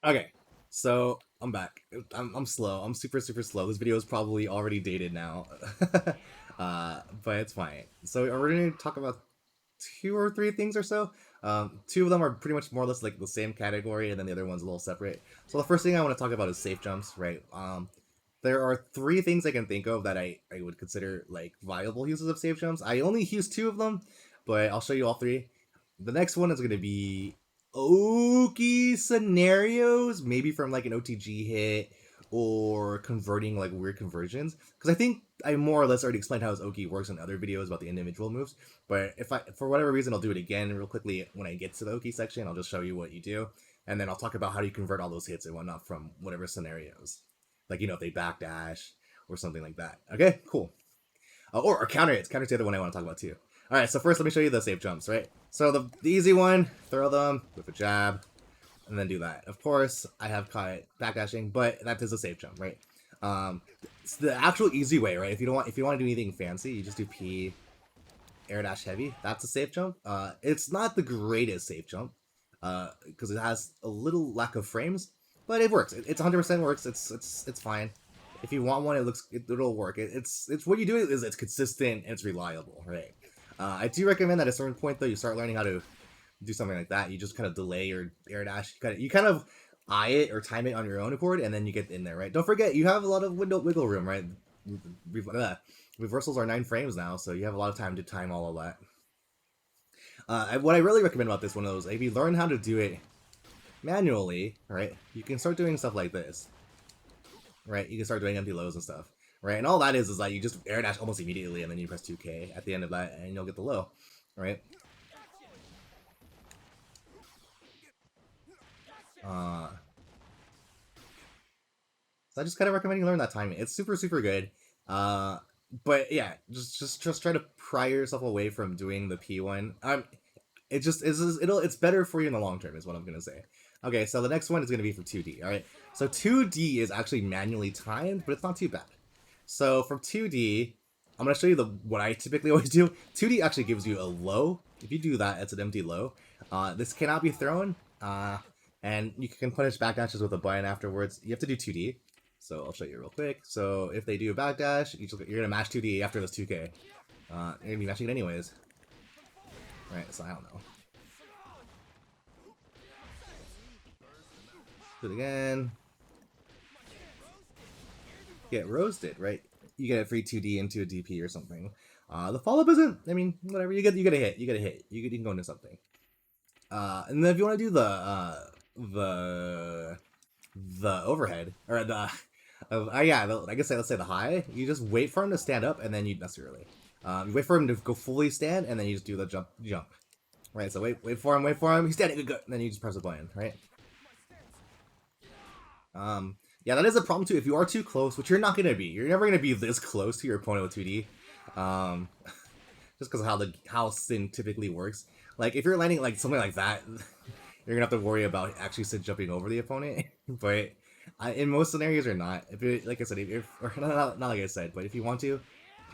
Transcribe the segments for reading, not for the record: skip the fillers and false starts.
Okay, so I'm back. I'm slow. I'm super slow. This video is probably already dated now, but it's fine. So we're gonna talk about two or three things or so. Two of them are pretty much more or less like the same category, and then the other one's a little separate. So the first thing I want to talk about is safe jumps, right? There are three things I can think of that I would consider like viable uses of safe jumps. I only use two of them, but I'll show you all three. The next one is going to be Oki scenarios, maybe from like an OTG hit or converting like weird conversions. Because I think I more or less already explained how Oki works in other videos about the individual moves. But if I, for whatever reason, I'll do it again real quickly when I get to the Oki section. I'll just show you what you do, and then I'll talk about how you convert all those hits and whatnot from whatever scenarios. Like if they backdash or something like that. Okay, cool. Or counter hits. Counter hits the other one I want to talk about too. All right, so first let me show you the safe jumps, right? So the easy one, throw them with a jab, and then do that. Of course, I have caught backdashing, but that is a safe jump, right? It's the actual easy way, right? If you want to do anything fancy, you just do P, air dash heavy. That's a safe jump. It's not the greatest safe jump, because it has a little lack of frames, but it works. It's 100% works. It's fine. If you want one, it'll work. It's what you do is it's consistent and it's reliable, right? I do recommend that at a certain point though you start learning how to do something like that. You just kind of delay your air dash. You kind of eye it or time it on your own accord, and then you get in there, right? Don't forget you have a lot of wiggle room, right? Reversals are 9 frames now, so you have a lot of time to time all of that. What I really recommend about this one of those, if you learn how to do it manually, right, you can start doing stuff like this, right? You can start doing empty lows and stuff, right? And all that is like you just air dash almost immediately, and then you press 2K at the end of that, and you'll get the low, right? So I just kind of recommend you learn that timing. It's super good. But yeah, just try to pry yourself away from doing the P one. It's better for you in the long term, is what I'm gonna say. Okay, so the next one is gonna be for 2D. All right, so 2D is actually manually timed, but it's not too bad. So from 2D, I'm gonna show you what I typically always do. 2D actually gives you a low. If you do that, it's an empty low. This cannot be thrown. And you can punish backdashes with a button afterwards. You have to do 2D. So I'll show you real quick. So if they do a backdash, you're gonna mash 2D after this 2K. You're gonna be mashing it anyways. Right, so I don't know. Do it again. Get roasted, right? You get a free 2D into a DP or something. The follow-up isn't, I mean, whatever, you get a hit. You can go into something. And then if you want to do the overhead, or I guess let's say the high, you just wait for him to stand up, and then you necessarily. You wait for him to go fully stand, and then you just do the jump. Right, so wait for him, he's standing, good, and then you just press the button, right? Yeah, that is a problem too. If you are too close, which you're not gonna be, you're never gonna be this close to your opponent with 2D. Um, just because of how Sin typically works. Like if you're landing like something like that, you're gonna have to worry about actually jumping over the opponent. But in most scenarios, you're not. If it, like I said, or not like I said, but if you want to, you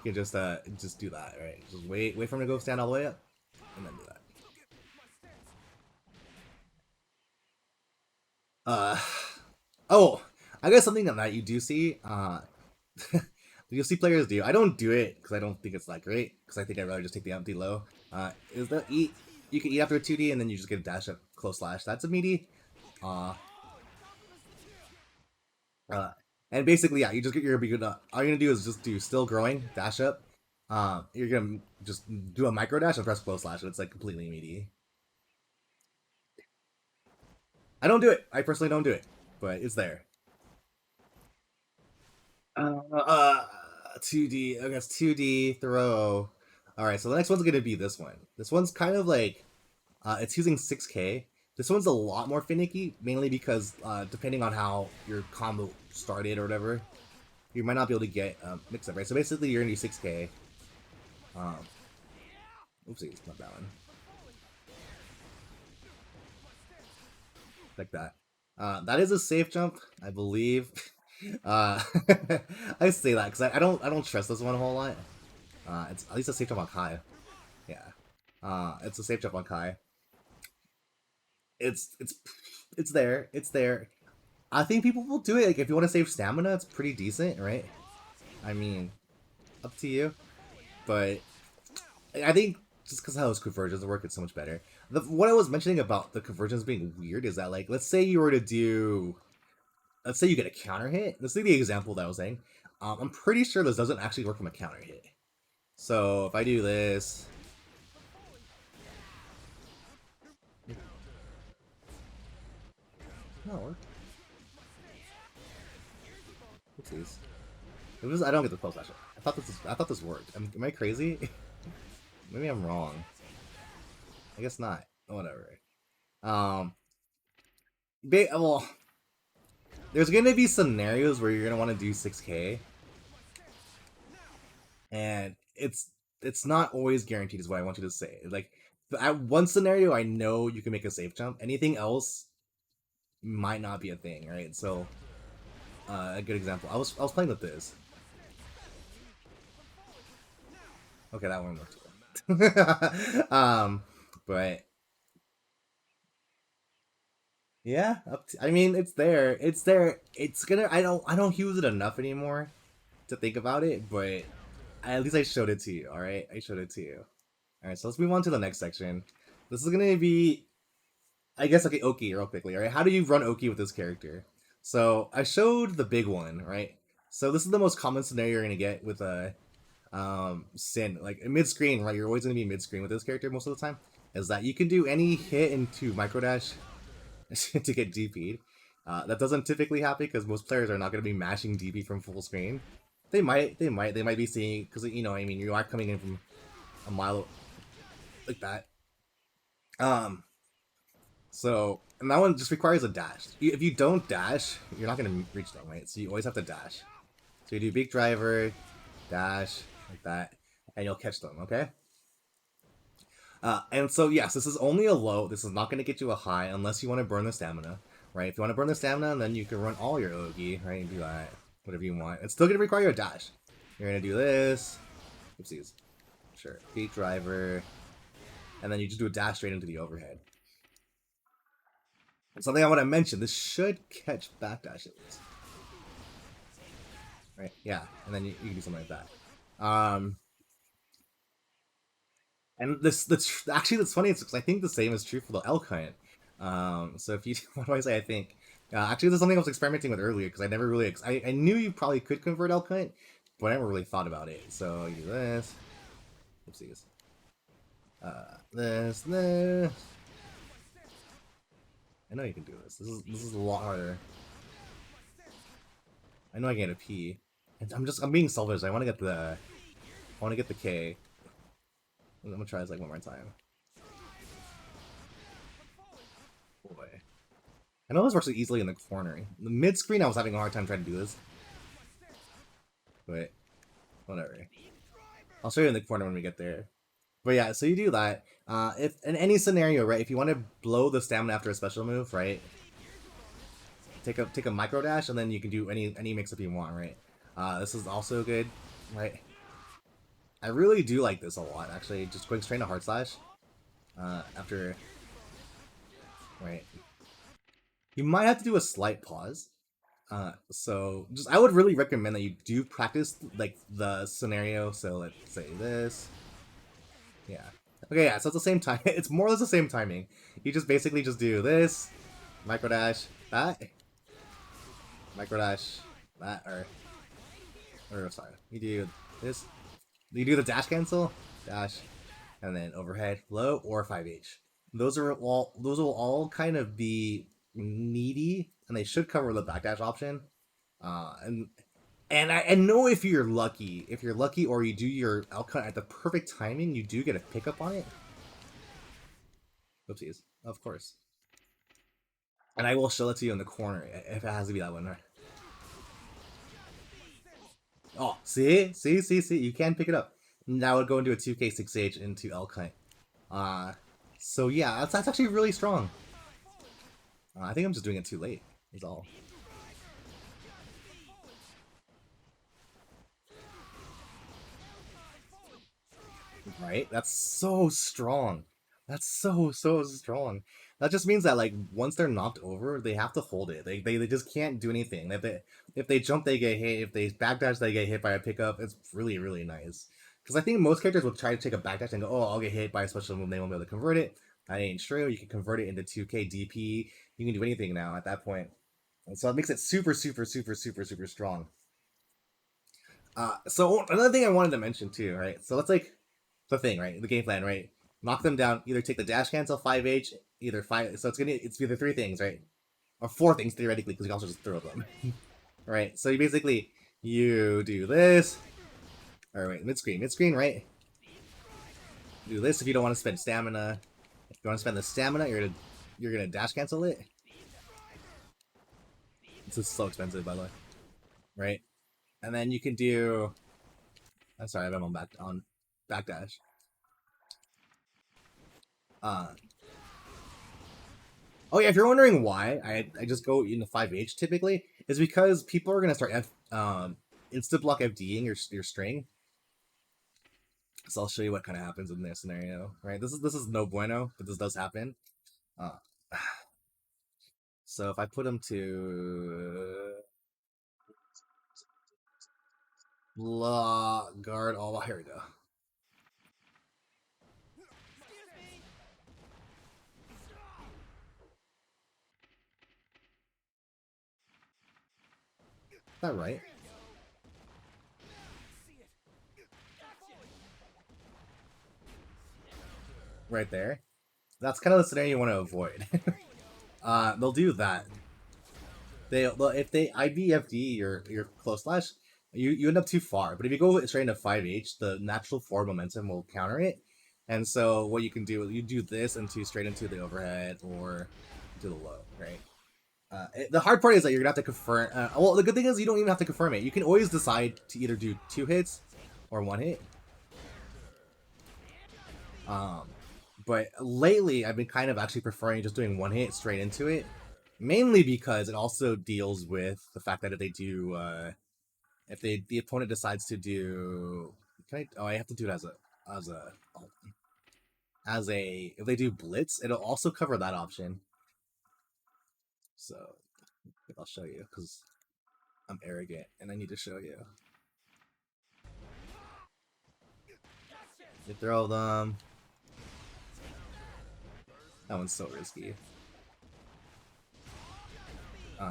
can just do that, right? Just wait for him to go stand all the way up, and then do that. Oh, I guess something that you do see. You'll see players do. I don't do it because I don't think it's that great. Because I think I'd rather just take the empty low. Is the eat? You can eat after a 2D and then you just get a dash up close slash. That's a meaty. Uh, uh, and basically, yeah, you just get your all you're gonna do is just do still growing dash up. You're gonna just do a micro dash and press close slash. And it's like completely meaty. I don't do it. I personally don't do it, but it's there. 2D. I guess 2D throw. All right, so the next one's gonna be this one. This one's kind of like it's using 6K. This one's a lot more finicky, mainly because depending on how your combo started or whatever, you might not be able to get mix up, right? So basically, you're gonna do 6K. Um, oopsie, not that one. Like that. That is a safe jump, I believe. uh, I say that because I don't trust this one a whole lot. It's at least a safe jump on Kai. Yeah. It's a safe jump on Kai. It's it's there. It's there. I think people will do it. Like, if you want to save stamina, it's pretty decent, right? I mean, up to you. But I think just because how those conversions work, it's so much better. What I was mentioning about the conversions being weird is that, like, let's say you were to do, let's say you get a counter hit. Let's say the example that I was saying. I'm pretty sure this doesn't actually work from a counter hit. So if I do this, no, oopsies. It was, I don't get the pulse action. I thought this worked. Am I crazy? Maybe I'm wrong. I guess not. Whatever. Um, well, there's gonna be scenarios where you're gonna want to do 6K, and it's not always guaranteed. Is what I want you to say. Like, at one scenario, I know you can make a safe jump. Anything else might not be a thing, right? So, a good example. I was playing with this. Okay, that one worked. But yeah, I mean, it's there. It's there. It's gonna. I don't use it enough anymore to think about it, but at least I showed it to you. All right, I showed it to you. All right, so let's move on to the next section. This is gonna be, I guess, okay, Oki real quickly. All right, how do you run Oki with this character? So I showed the big one, right? So this is the most common scenario you're gonna get with a Sin, like mid screen, right? You're always gonna be mid screen with this character most of the time. Is that you can do any hit into microdash to get DP'd. That doesn't typically happen because most players are not going to be mashing DP from full screen. They might be seeing, because I mean, you are coming in from a mile like that. So, and that one just requires a dash. If you don't dash, you're not going to reach them, right? So you always have to dash. So you do big driver, dash like that, and you'll catch them. Okay. And so yes, this is only a low. This is not going to get you a high unless you want to burn the stamina, right? If you want to burn the stamina, then you can run all your Ogi, right? And do that, whatever you want. It's still going to require a dash. You're going to do this. Oopsies. Sure. Beat driver. And then you just do a dash straight into the overhead. And something I want to mention, this should catch backdash at least. Right? Yeah. And then you can do something like that. And that's actually that's funny because I think the same is true for the elk hunt. So if you what do I say? I think actually there's something I was experimenting with earlier because I never really I knew you probably could convert elk hunt, but I never really thought about it. So you do this. Oopsies. This. I know you can do this. This is a lot harder. I know I can get a P. I'm being selfish. I want to get the K. I'm gonna try this like one more time. Boy. I know this works easily in the corner. The mid screen, I was having a hard time trying to do this. But, whatever. I'll show you in the corner when we get there. But yeah, so you do that. If in any scenario, right, if you want to blow the stamina after a special move, right, take a micro dash, and then you can do any mix up you want, right? This is also good, right? I really do like this a lot, actually. Just going straight to hard slash. After, right. You might have to do a slight pause. So just I would really recommend that you do practice like the scenario. So let's say this. Yeah. Okay, yeah, so it's the same time. It's more or less the same timing. You just basically just do this, micro dash, that, micro dash, that, or sorry, you do this. You do the dash cancel, dash, and then overhead, low, or 5H. Those will all kind of be needy, and they should cover the backdash option. And I know if you're lucky, or you do your outcut at the perfect timing, you do get a pickup on it. Oopsies, of course. And I will show it to you in the corner if it has to be that one. Oh, see, you can pick it up. Now would go into a 2K 6H into Elkite. So yeah, that's actually really strong. I think I'm just doing it too late. Is all. Right? That's so strong. That's so strong. That just means that like once they're knocked over, they have to hold it. They just can't do anything. If they jump, they get hit. If they backdash, they get hit by a pickup. It's really nice. Because I think most characters will try to take a backdash and go, oh, I'll get hit by a special move. They won't be able to convert it. That ain't true. You can convert it into 2K DP. You can do anything now at that point. And so it makes it super strong. So another thing I wanted to mention too, right? So that's like the thing, right? The game plan, right? Knock them down. Either take the dash cancel 5H, either 5. So it's either 3 things, right? Or 4 things theoretically, because you can also just throw them, right? So you do this. Or wait, mid screen, right? Do this if you don't want to spend stamina. If you want to spend the stamina, you're gonna dash cancel it. This is so expensive, by the way, right? And then you can do. I'm sorry, I'm on backdash. Uh, oh yeah, if you're wondering why I just go into 5H typically, is because people are gonna start insta block FDing your string. So I'll show you what kind of happens in this scenario. Right, this is no bueno, but this does happen. Uh, so if I put him to blah guard all, here we go. Is that right? Right there. That's kind of the scenario you want to avoid. They'll do that. If they IBFD your close slash, you end up too far. But if you go straight into 5H, the natural forward momentum will counter it. And so what you can do, you do this into straight into the overhead or to the low, right? The hard part is that you're gonna have to confirm. Well, the good thing is you don't even have to confirm it. You can always decide to either do 2 hits or 1 hit. But lately I've been kind of actually preferring just doing 1 hit straight into it, mainly because it also deals with the fact that if they do, if the opponent decides to do, I have to do it as a if they do blitz, it'll also cover that option. So I'll show you because I'm arrogant and I need to show you. You throw them. That one's so risky.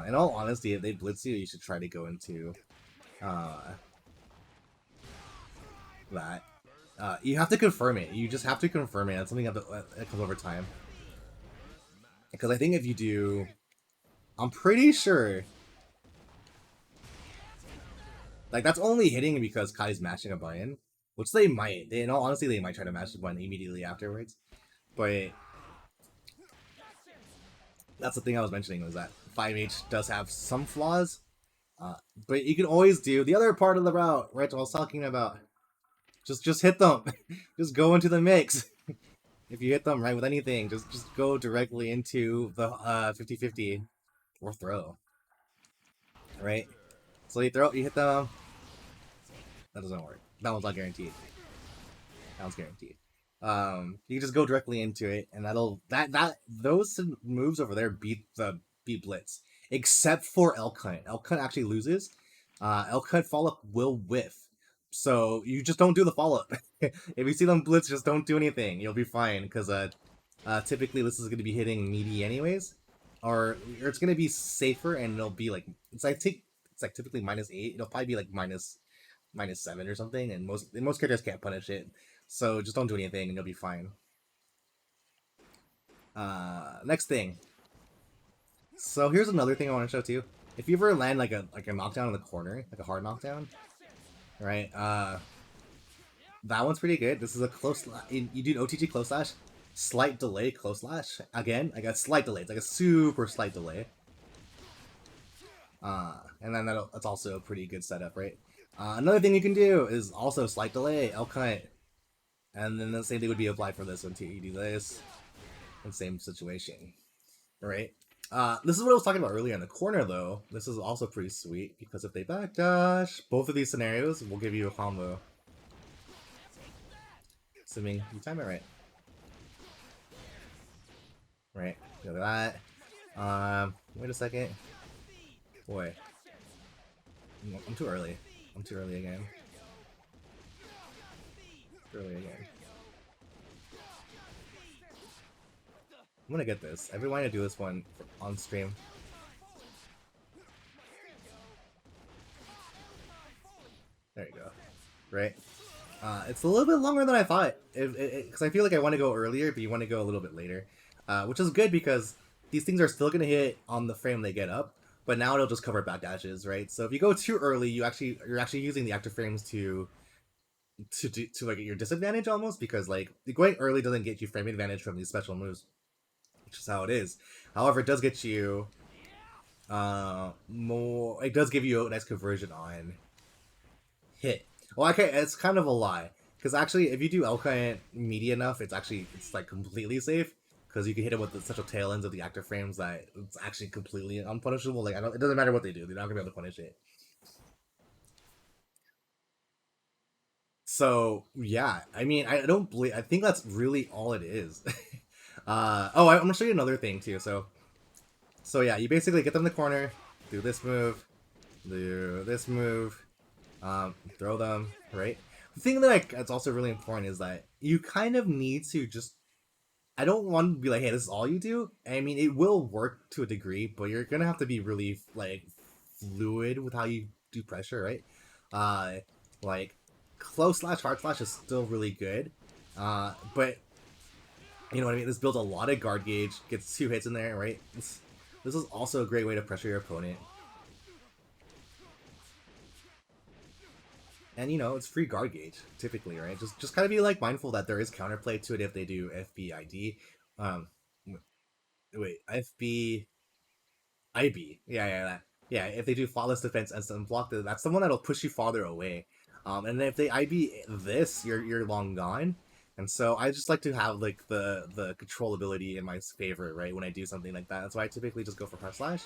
In all honesty, if they blitz you, you should try to go into that. You have to confirm it. You just have to confirm it. That's something that comes over time. Because I think if you do, I'm pretty sure. Like, that's only hitting because Kai's mashing a button. Which they might. In all honesty, they might try to mash the button immediately afterwards. But that's the thing I was mentioning, was that 5H does have some flaws. But you can always do the other part of the route, right? What I was talking about. Just hit them. Just go into the mix. If you hit them right with anything, just go directly into the 50-50 or throw. Right? So you hit them. That doesn't work. That one's not guaranteed. That one's guaranteed. You can just go directly into it, and those moves over there beat blitz, except for Elk Hunt. Elk Hunt actually loses. Elk Hunt follow up will whiff, so you just don't do the follow up. If you see them blitz, just don't do anything. You'll be fine because typically this is going to be hitting meaty anyways, or it's going to be safer, and it'll be like it's like typically -8. It'll probably be like -7 or something, and most characters can't punish it. So just don't do anything and you'll be fine. Next thing. So here's another thing I want to show too. If you ever land like a knockdown in the corner, like a hard knockdown, right? That one's pretty good. This is a close. You do an OTG close slash, slight delay close slash. Again, I got slight delay. It's like a super slight delay. And then that's also a pretty good setup, right? Another thing you can do is also slight delay, Elk Hunt. And then the same thing would be applied for this one too. You do this, and same situation, right? This is what I was talking about earlier in the corner, though. This is also pretty sweet, because if they backdash, both of these scenarios will give you a combo. Assuming you time it right. right? Look at that. Wait a second. Boy, I'm too early. I'm too early again. Too early again. I'm gonna get this. I've been wanting to do this one on stream. There you go. Right? It's a little bit longer than I thought. Because I feel like I want to go earlier, but you want to go a little bit later. Which is good because these things are still going to hit on the frame they get up, but now it'll just cover backdashes, right? So if you go too early, you're actually using the active frames to like your disadvantage almost, because like going early doesn't get you frame advantage from these special moves, which is how it is. However, it does get you more. It does give you a nice conversion on hit. Well, okay, it's kind of a lie because actually, if you do Elka meaty enough, it's like completely safe because you can hit it with such a tail ends of the active frames that it's actually completely unpunishable. Like it doesn't matter what they do; they're not gonna be able to punish it. So yeah, I mean, I don't believe. I think that's really all it is. I'm gonna show you another thing too. So yeah, you basically get them in the corner, do this move, do this move, throw them, right? The thing that's also really important is that you kind of need to just. I don't want to be like, hey, this is all you do. I mean, it will work to a degree, but you're gonna have to be really like fluid with how you do pressure, right? Uh, like close slash hard slash is still really good, but you know what I mean. This builds a lot of guard gauge, gets 2 hits in there, right? This is also a great way to pressure your opponent. And you know, it's free guard gauge typically, right? Just kind of be like mindful that there is counterplay to it if they do FBID. Um, wait, FB IB. Yeah. If they do flawless defense and block, that's the one that'll push you farther away. And if they IB this, you're long gone. And so I just like to have like the controllability in my favor, right? When I do something like that, that's why I typically just go for press slash.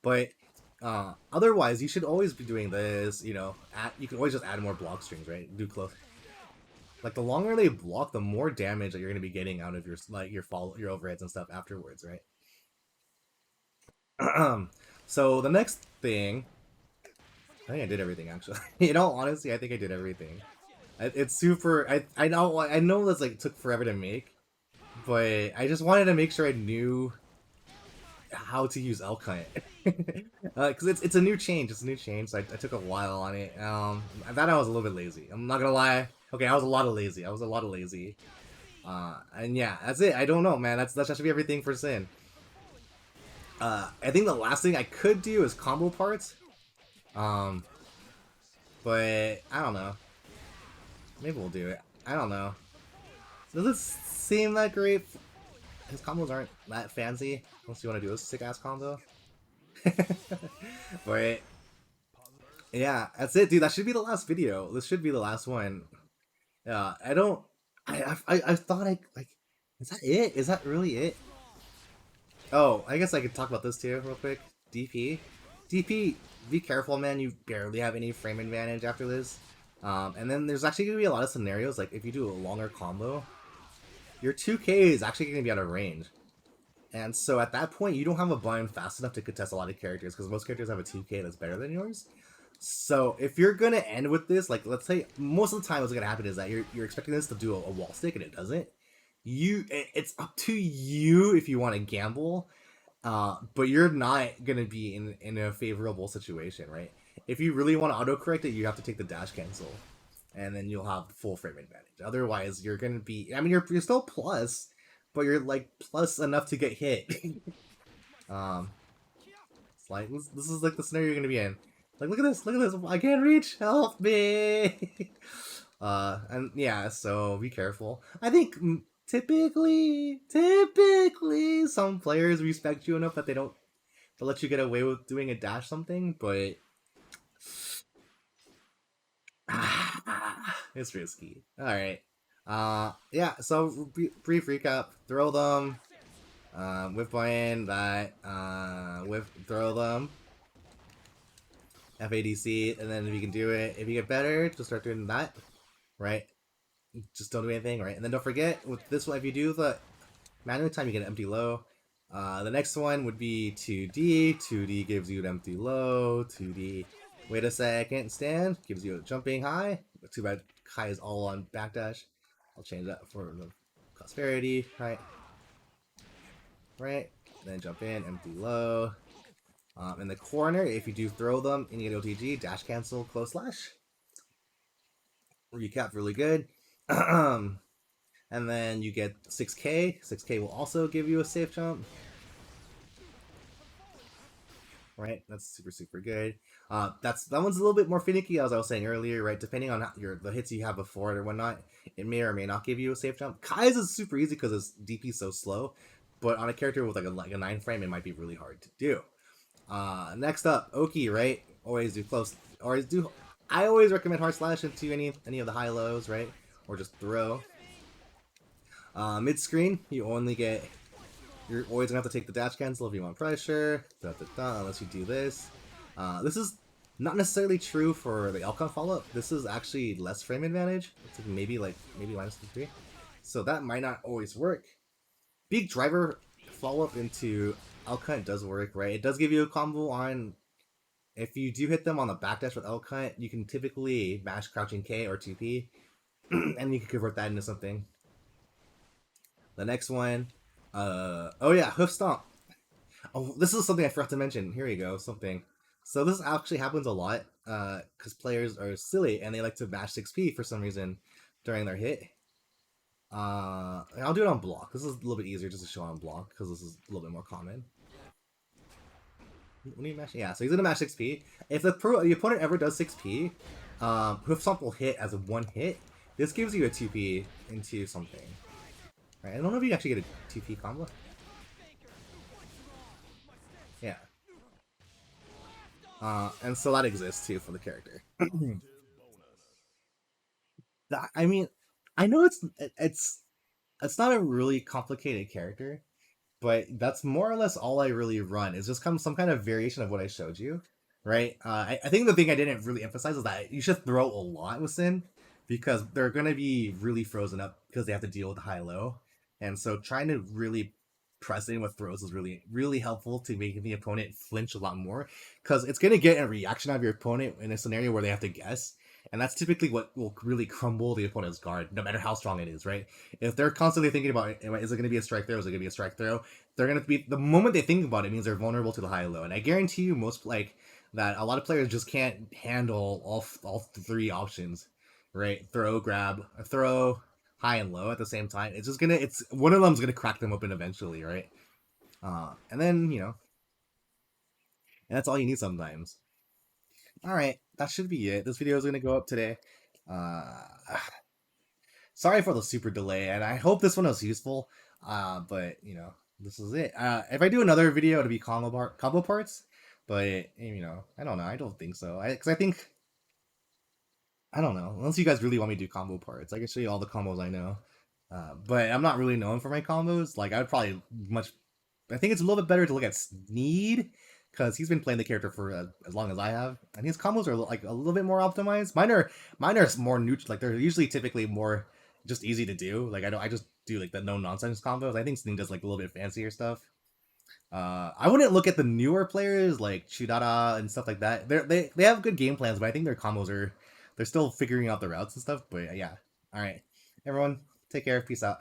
But otherwise, you should always be doing this. You know, you can always just add more block strings, right? Do close. Like the longer they block, the more damage that you're going to be getting out of your your overheads and stuff afterwards, right? So the next thing, I think I did everything actually. In all honesty, I think I did everything. It's super. I know that's like took forever to make, but I just wanted to make sure I knew how to use Elkhunt. Because it's a new change. It's a new change. So I took a while on it. I thought I was a little bit lazy. I'm not gonna lie. Okay, I was a lot of lazy. And yeah, that's it. I don't know, man. That should be everything for Sin. I think the last thing I could do is combo parts. Um, but I don't know. Maybe we'll do it. I don't know. Does it seem that great? His combos aren't that fancy. Unless you want to do a sick ass combo. But yeah, that's it, dude. That should be the last video. This should be the last one. I don't. I thought I like. Is that it? Is that really it? Oh, I guess I could talk about this too, real quick. DP. DP, be careful, man. You barely have any frame advantage after this. And then there's actually going to be a lot of scenarios, like if you do a longer combo, your 2K is actually going to be out of range. And so at that point, you don't have a bind fast enough to contest a lot of characters, because most characters have a 2K that's better than yours. So if you're going to end with this, like let's say most of the time what's going to happen is that you're expecting this to do a wall stick and it doesn't. It's up to you if you want to gamble, but you're not gonna be in a favorable situation, right? If you really want to autocorrect it, you have to take the dash cancel, and then you'll have full frame advantage. Otherwise, you're gonna be. I mean, you're still plus, but you're like plus enough to get hit. um, it's like this is like the scenario you're gonna be in. Like, look at this! Look at this! I can't reach! Help me! And yeah, so be careful. I think typically, some players respect you enough that they'll let you get away with doing a dash something, but it's risky. All right. Yeah. So brief recap: throw them, whip in that, whip throw them, FADC, and then if you can do it, if you get better, just start doing that, right? Just don't do anything, right? And then don't forget with this one, if you do the manual time, you get an empty low. The next one would be 2D. 2D gives you an empty low. 2D, wait a second, stand, gives you a jumping high. Too bad high is all on backdash. I'll change that for the prosperity. Right, right. Then jump in, empty low. In the corner, if you do throw them and you get OTG, dash cancel, close slash. Recap really good. And then you get 6k. 6k will also give you a safe jump. Right, that's super super good. That one's a little bit more finicky, as I was saying earlier. Right, depending on the hits you have before it or whatnot, it may or may not give you a safe jump. Kai's is super easy because its DP so slow, but on a character with like a 9 frame, it might be really hard to do. Next up, Oki. Right, always do close. Always do. I always recommend hard slash into any of the high lows. Right, or just throw. Mid screen, you only get. You're always gonna have to take the dash cancel if you want pressure. Unless you do this. This is not necessarily true for the Elcon follow-up. This is actually less frame advantage. It's like maybe -3. So that might not always work. Big driver follow-up into Elcon does work, right? It does give you a combo on. If you do hit them on the backdash with Elcon, you can typically mash crouching K or 2P, and you can convert that into something. The next one, oh yeah, Hoof Stomp. Oh, this is something I forgot to mention. Here you go, something. So this actually happens a lot, because players are silly and they like to bash 6P for some reason during their hit. I'll do it on block. This is a little bit easier just to show on block because this is a little bit more common. When you mash, yeah. So he's gonna mash 6P. If the opponent ever does 6P, Hoof Stomp will hit as a 1 hit. This gives you a 2P into something. Right, I don't know if you actually get a 2P combo. Yeah. And so that exists too for the character. I mean, I know it's not a really complicated character, but that's more or less all I really run. Is just some kind of variation of what I showed you, right? I think the thing I didn't really emphasize is that you should throw a lot with Sin because they're gonna be really frozen up because they have to deal with high low, and so trying to really press in with throws is really really helpful to making the opponent flinch a lot more because it's gonna get a reaction out of your opponent in a scenario where they have to guess. And that's typically what will really crumble the opponent's guard, no matter how strong it is, right? If they're constantly thinking about, is it going to be a strike throw? Is it going to be a strike throw? They're going to be, the moment they think about it means they're vulnerable to the high low. And I guarantee you that a lot of players just can't handle all 3 options, right? Throw, grab, throw, high and low at the same time. It's just it's one of them's gonna crack them open eventually, right? And then, and that's all you need sometimes. All right, that should be it. This video is gonna go up today. Uh, Sorry for the super delay, and I hope this one was useful. But this is it. If I do another video, it'll be combo parts. But I don't know. I don't think so. Because I think I don't know. Unless you guys really want me to do combo parts, I can show you all the combos I know. But I'm not really known for my combos. Like I'd probably much. I think it's a little bit better to look at Sneed because he's been playing the character for as long as I have, and his combos are like a little bit more optimized. Mine are more neutral. Like they're usually typically more just easy to do. Like I just do like the no nonsense combos. I think Sneed does like a little bit fancier stuff. I wouldn't look at the newer players like Chudara and stuff like that. They have good game plans, but I think their combos they're still figuring out the routes and stuff. But yeah, all right, everyone, take care. Peace out.